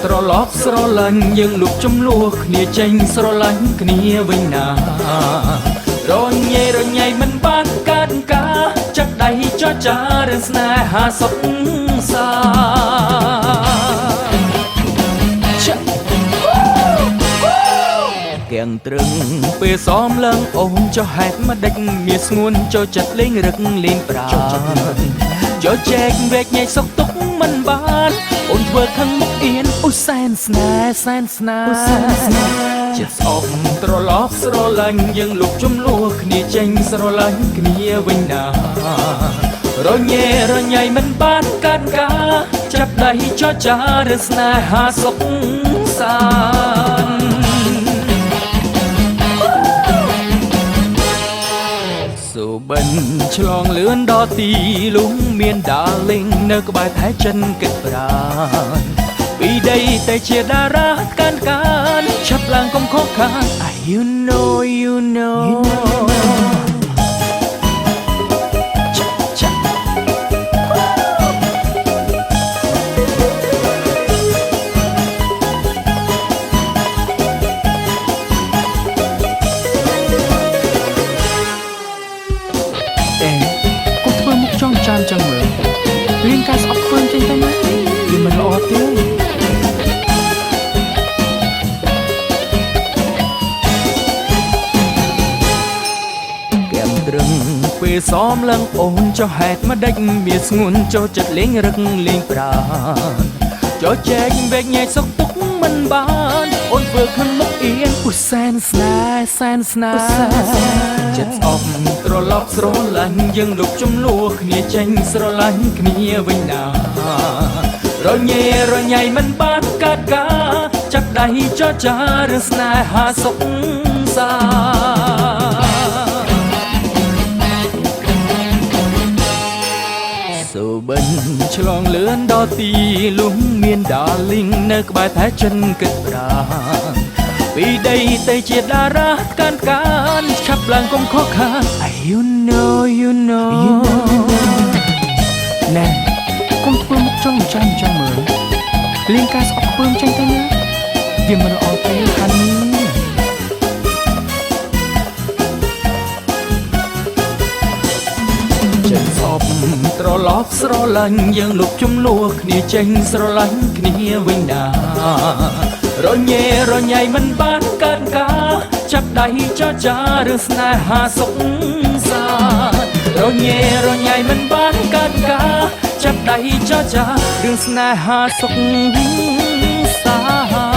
ត្រឡប់ស្រឡាញ់យើងលុបចំនួនគ្នាចេញស្រឡាញ់គ្នាវិញណារញ៉េរញ៉ៃមិនបានកើតការចាក់ដៃចរចារឿងស្នេហាសុខសាគៀងត្រឹងពេលសមឡើងអូនចុះហេតុមកដេចមានស្ងួនចូលចិត្តលេងរឹកលេងប្រាចូលចែកវែកញ៉ៃសុខទុកមិនបានអូនធ្វើខឹងមុខអៀនអូសែនស្នេហ៍សែនស្នេហ៍ចិត្តស្អប់ត្រឡប់ស្រឡាញ់យើងលុបចំនួនគ្នាចេញស្រឡាញ់គ្នាវិញណារញ៉េរញ៉ៃមិនបានកើតការចាប់ដៃចរចារឿងស្នេហាសុខសាន្តសូបិនឆ្លងលឿនដល់ទីលំមាន darling នៅក្បែរថែចិនគិតប្រានពីដីតែជាតារាកាន់កានឆាប់ឡើងកុំខកខាន you know ចង់ចាំចឹងមើលរៀងការស្អប់ខ្ពើមចេញទៅណាវាមិនល្អទេគែមត្រឹងពេលសមឡើងអូនចុះហេតុមកដេចមានស្ងួនចូលចិត្តលេងរឹកលេងប្រានចូលចែកវែកញ៉ៃសុខទុកមិនបានអូនធ្វើខឹងមុខអៀនពុះសែនស្នេហ៍សែនស្នេហ៍ចិត្តស្អប់ត្រឡប់ស្រឡាញ់យើងលុបចំនួនគ្នាចេញស្រឡាញ់គ្នាវិញណារញ៉េរញ៉ៃមិនបានកើតការចាប់ដៃចរចារឿងស្នេហាសុខសាសូបិនឆ្លងលឿនដល់ទីលំមាន darling នៅក្បែរថែចិនគិតប្រានពីដីទៅជាតារាកាន់កានឆាប់ឡើងកុំខកខាន you know ណែកុំធ្វើមុខចង់ចាំមើលលៀងការស្អប់ខ្ពើមចេញទៅណាវាមិនល្អទេហានីចិត្តស្អប់ត្រឡប់ស្រឡាញ់យើងលុបចំនួនគ្នាចេញស្រឡាញ់គ្នាវិញណារញ៉េរញ៉ៃមិនបានកើតការចាប់ដៃចរចារឿងស្នេហាសុខសាន្តរញ៉េរញ៉ៃមិនបានកើតការចាប់ដៃចរចារឿងស្នេហាសុខសាន្ត